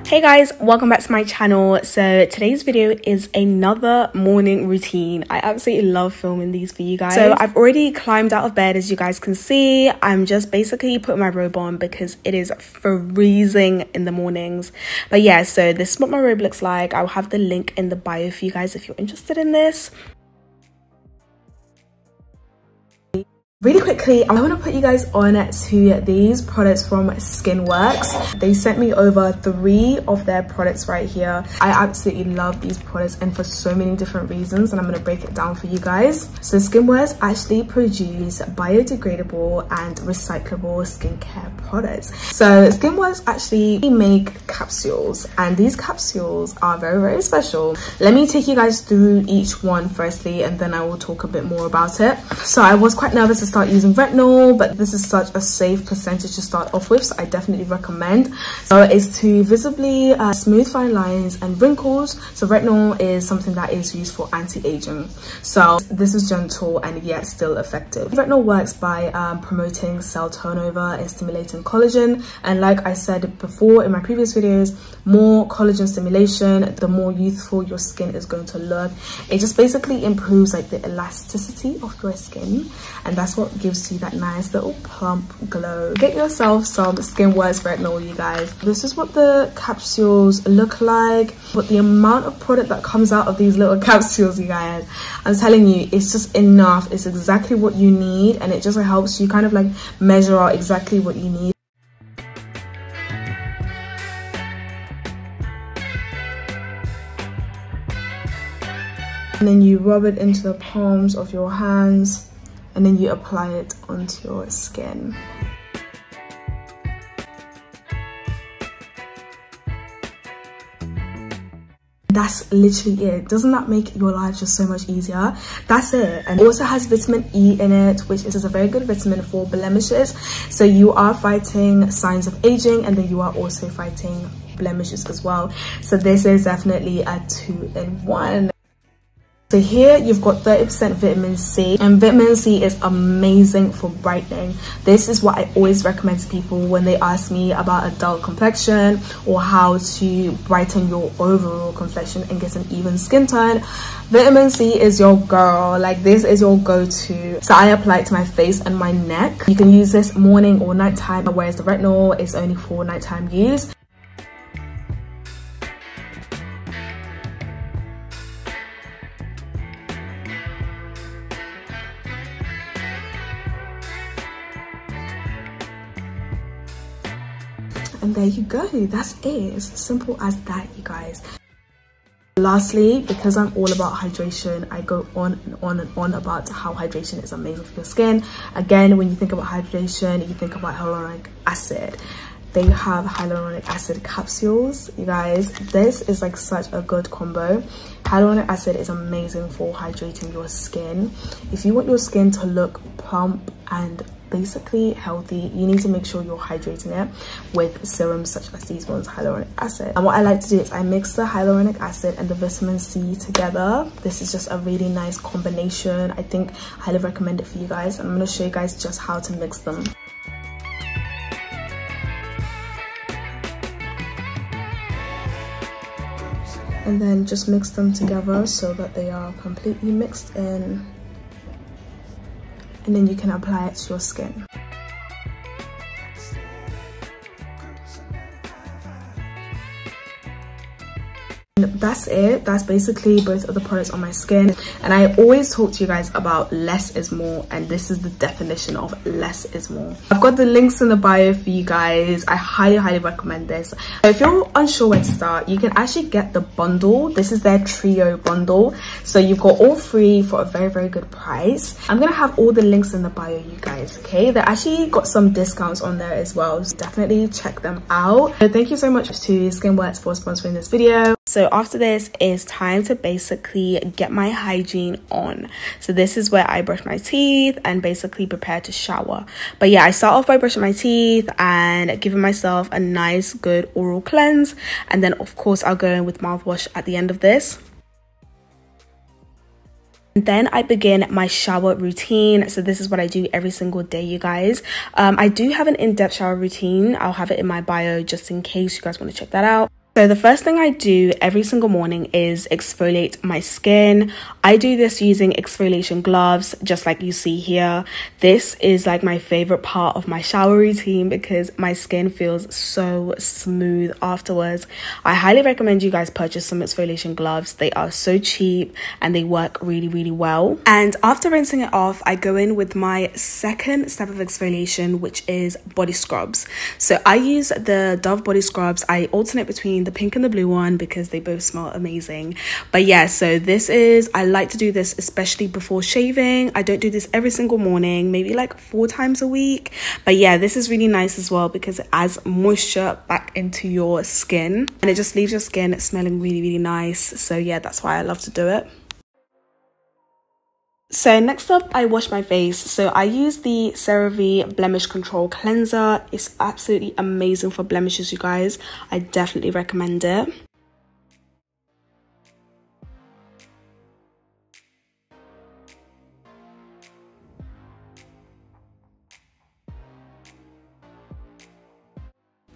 Hey guys, welcome back to my channel. So today's video is another morning routine. I absolutely love filming these for you guys. So I've already climbed out of bed, as you guys can see. I'm just basically putting my robe on because it is freezing in the mornings. But yeah, so this is what my robe looks like. I'll have the link in the bio for you guys if you're interested in this. Really quickly, I want to put you guys on to these products from SKINWORKS. They sent me over 3 of their products right here. I absolutely love these products and for so many different reasons, and I'm going to break it down for you guys. So SKINWORKS actually produce biodegradable and recyclable skincare products. So SKINWORKS actually make capsules, and these capsules are very special. Let me take you guys through each one firstly, and then I will talk a bit more about it. So I was quite nervous to start using retinol, but this is such a safe percentage to start off with, so I definitely recommend. So it's to visibly smooth fine lines and wrinkles. So retinol is something that is used for anti-aging, so this is gentle and yet still effective. Retinol works by promoting cell turnover and stimulating collagen, and like I said before in my previous videos, more collagen stimulation, the more youthful your skin is going to look. It just basically improves like the elasticity of your skin, and that's what gives you that nice little plump glow. Get yourself some SKINWORKS retinol, you guys. This is what the capsules look like, but the amount of product that comes out of these little capsules, you guys, I'm telling you, it's just enough. It's exactly what you need, and it just helps you kind of like measure out exactly what you need. And then you rub it into the palms of your hands, and then you apply it onto your skin. That's literally it. Doesn't that make your life just so much easier? That's it. And it also has vitamin E in it, which is a very good vitamin for blemishes. So you are fighting signs of aging, and then you are also fighting blemishes as well. So this is definitely a 2-in-1. So here you've got 30% vitamin C, and vitamin C is amazing for brightening. This is what I always recommend to people when they ask me about a dull complexion or how to brighten your overall complexion and get an even skin tone. Vitamin C is your girl. Like, this is your go-to. So I apply it to my face and my neck. You can use this morning or nighttime, whereas the retinol is only for nighttime use. And there you go, that's it. It's as simple as that, you guys. Lastly, because I'm all about hydration, I go on and on and on about how hydration is amazing for your skin. Again, when you think about hydration, you think about hyaluronic acid. They have hyaluronic acid capsules, you guys. This is like such a good combo. Hyaluronic acid is amazing for hydrating your skin. If you want your skin to look plump and basically healthy, you need to make sure you're hydrating it with serums such as these ones, hyaluronic acid. And what I like to do is I mix the hyaluronic acid and the vitamin C together. This is just a really nice combination. I think I highly recommend it for you guys. I'm going to show you guys just how to mix them. And then just mix them together so that they are completely mixed in. And then you can apply it to your skin. And that's it. That's basically both of the products on my skin. And I always talk to you guys about less is more, and this is the definition of less is more. I've got the links in the bio for you guys. I highly recommend this. So if you're unsure where to start, you can actually get the bundle. This is their trio bundle, so you've got all 3 for a very good price. I'm gonna have all the links in the bio, you guys. Okay, they actually got some discounts on there as well, so definitely check them out. So thank you so much to SKINWORKS for sponsoring this video. So after this is time to basically get my hygiene on. So this is where I brush my teeth and basically prepare to shower. But yeah, I start off by brushing my teeth and giving myself a nice good oral cleanse, and then of course I'll go in with mouthwash at the end of this. Then I begin my shower routine. So this is what I do every single day, you guys. I do have an in-depth shower routine. I'll have it in my bio just in case you guys want to check that out. So the first thing I do every single morning is exfoliate my skin. I do this using exfoliation gloves, just like you see here. This is like my favorite part of my shower routine because my skin feels so smooth afterwards. I highly recommend you guys purchase some exfoliation gloves. They are so cheap and they work really, really well. And after rinsing it off, I go in with my second step of exfoliation, which is body scrubs. So I use the Dove body scrubs. I alternate between the pink and the blue one because they both smell amazing. But yeah, so I like to do this especially before shaving. I don't do this every single morning, maybe like 4 times a week. But yeah, this is really nice as well because it adds moisture back into your skin and it just leaves your skin smelling really, really nice. So yeah, that's why I love to do it. So next up, I wash my face. So I use the CeraVe Blemish Control Cleanser. It's absolutely amazing for blemishes, you guys. I definitely recommend it.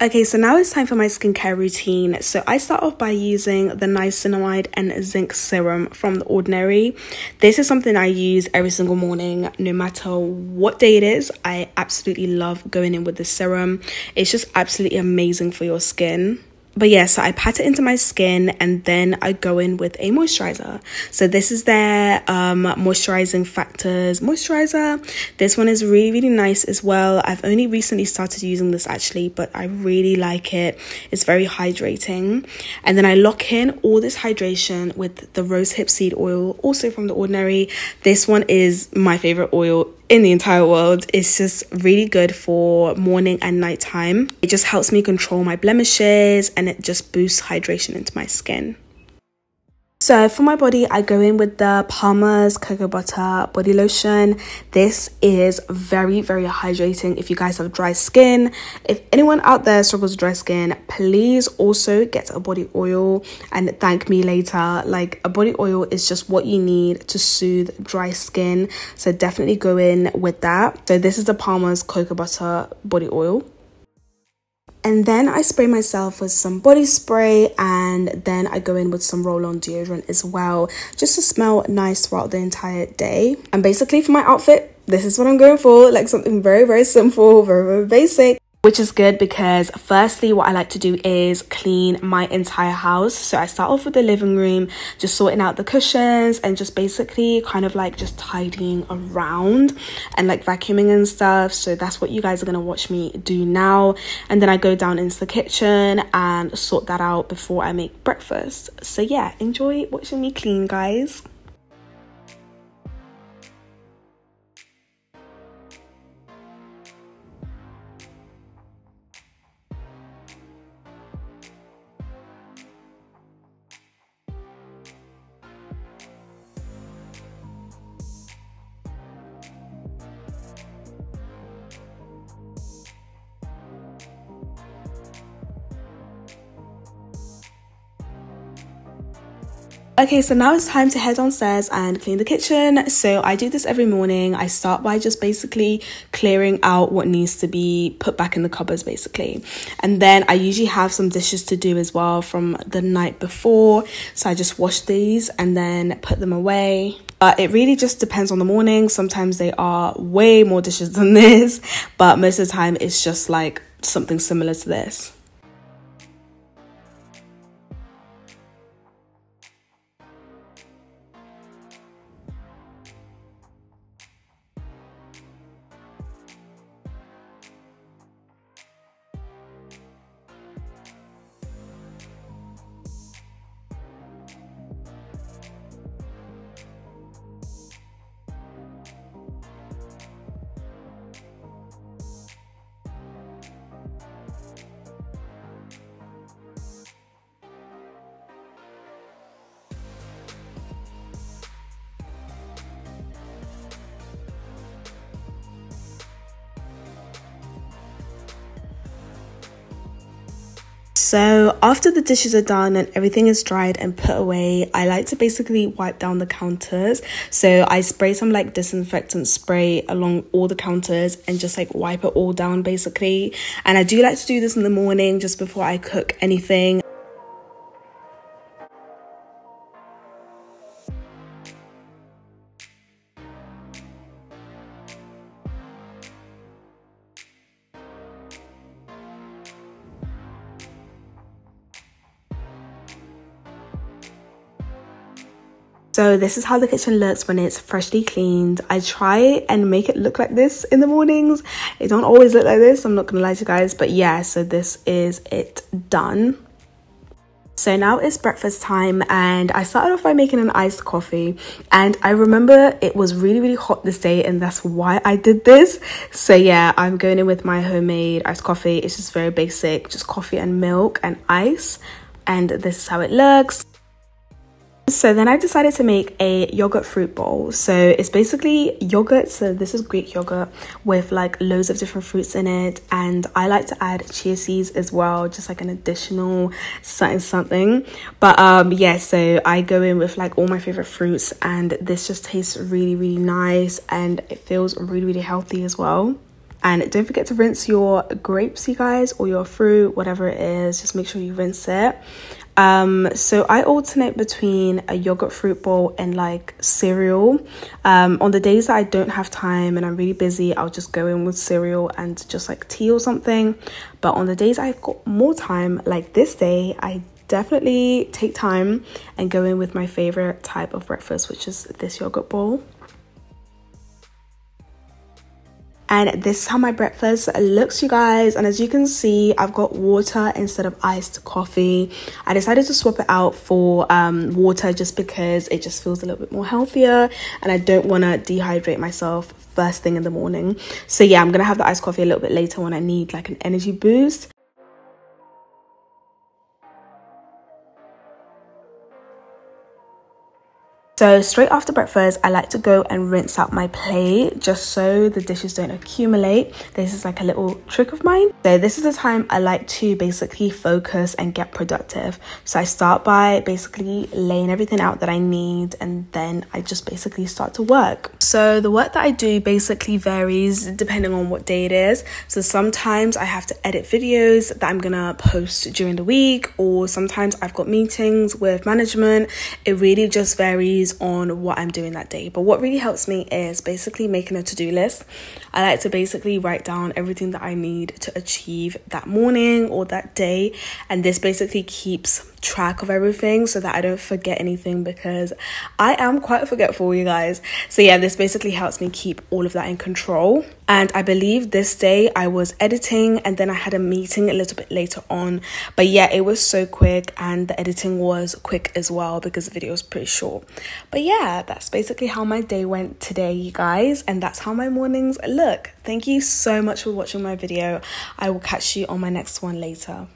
Okay, so now it's time for my skincare routine. So I start off by using the niacinamide and zinc serum from The Ordinary. This is something I use every single morning, no matter what day it is. I absolutely love going in with this serum. It's just absolutely amazing for your skin. But yeah, so I pat it into my skin and then I go in with a moisturizer. So this is their moisturizing factors moisturizer. This one is really, really nice as well. I've only recently started using this actually, but I really like it. It's very hydrating. And then I lock in all this hydration with the rosehip seed oil, also from The Ordinary. This one is my favorite oil in the entire world. It's just really good for morning and night time. It just helps me control my blemishes and it just boosts hydration into my skin. So for my body, I go in with the Palmer's Cocoa Butter Body Lotion. This is very, very hydrating if you guys have dry skin. If anyone out there struggles with dry skin, please also get a body oil and thank me later. Like, a body oil is just what you need to soothe dry skin. So definitely go in with that. So this is the Palmer's Cocoa Butter Body Oil. And then I spray myself with some body spray and then I go in with some roll-on deodorant as well, just to smell nice throughout the entire day. And basically for my outfit, this is what I'm going for, like something very, very simple, very, very basic. Which is good because firstly, what I like to do is clean my entire house. So I start off with the living room, just sorting out the cushions and just basically kind of like just tidying around and like vacuuming and stuff. So that's what you guys are going to watch me do now. And then I go down into the kitchen and sort that out before I make breakfast. So yeah, enjoy watching me clean, guys. Okay, so now it's time to head downstairs and clean the kitchen. So I do this every morning. I start by just basically clearing out what needs to be put back in the cupboards basically. And then I usually have some dishes to do as well from the night before. So I just wash these and then put them away. But it really just depends on the morning. Sometimes they are way more dishes than this, but most of the time it's just like something similar to this. So after the dishes are done and everything is dried and put away, I like to basically wipe down the counters. So I spray some like disinfectant spray along all the counters and just like wipe it all down basically. And I do like to do this in the morning just before I cook anything. So this is how the kitchen looks when it's freshly cleaned. I try and make it look like this in the mornings. It don't always look like this, I'm not gonna lie to you guys, but yeah, so this is it done. So now it's breakfast time, and I started off by making an iced coffee, and I remember it was really hot this day, and that's why I did this. So yeah, I'm going in with my homemade iced coffee. It's just very basic, just coffee and milk and ice, and this is how it looks. So then I decided to make a yogurt fruit bowl. So it's basically yogurt, so this is Greek yogurt with like loads of different fruits in it, and I like to add chia seeds as well, just like an additional something. But yeah, so I go in with like all my favorite fruits, and this just tastes really nice, and it feels really healthy as well. And don't forget to rinse your grapes, you guys, or your fruit, whatever it is, just make sure you rinse it. So I alternate between a yogurt fruit bowl and like cereal. On the days that I don't have time and I'm really busy, I'll just go in with cereal and just like tea or something. But on the days I've got more time, like this day, I definitely take time and go in with my favorite type of breakfast, which is this yogurt bowl. And this is how my breakfast looks, you guys. And as you can see, I've got water instead of iced coffee. I decided to swap it out for water just because it just feels a little bit more healthier, and I don't want to dehydrate myself first thing in the morning. So yeah, I'm gonna have the iced coffee a little bit later when I need like an energy boost. So straight after breakfast, I like to go and rinse out my plate just so the dishes don't accumulate. This is like a little trick of mine. So this is the time I like to basically focus and get productive. So I start by basically laying everything out that I need, and then I just basically start to work. So the work that I do basically varies depending on what day it is. So sometimes I have to edit videos that I'm gonna post during the week, or sometimes I've got meetings with management. It really just varies on what I'm doing that day. But what really helps me is basically making a to-do list. I like to basically write down everything that I need to achieve that morning or that day, and this basically keeps track of everything so that I don't forget anything, because I am quite forgetful, you guys. So yeah, this basically helps me keep all of that in control. And I believe this day I was editing, and then I had a meeting a little bit later on, but yeah, it was so quick, and the editing was quick as well because the video was pretty short. But yeah, that's basically how my day went today, you guys, and that's how my mornings look. Thank you so much for watching my video. I will catch you on my next one later.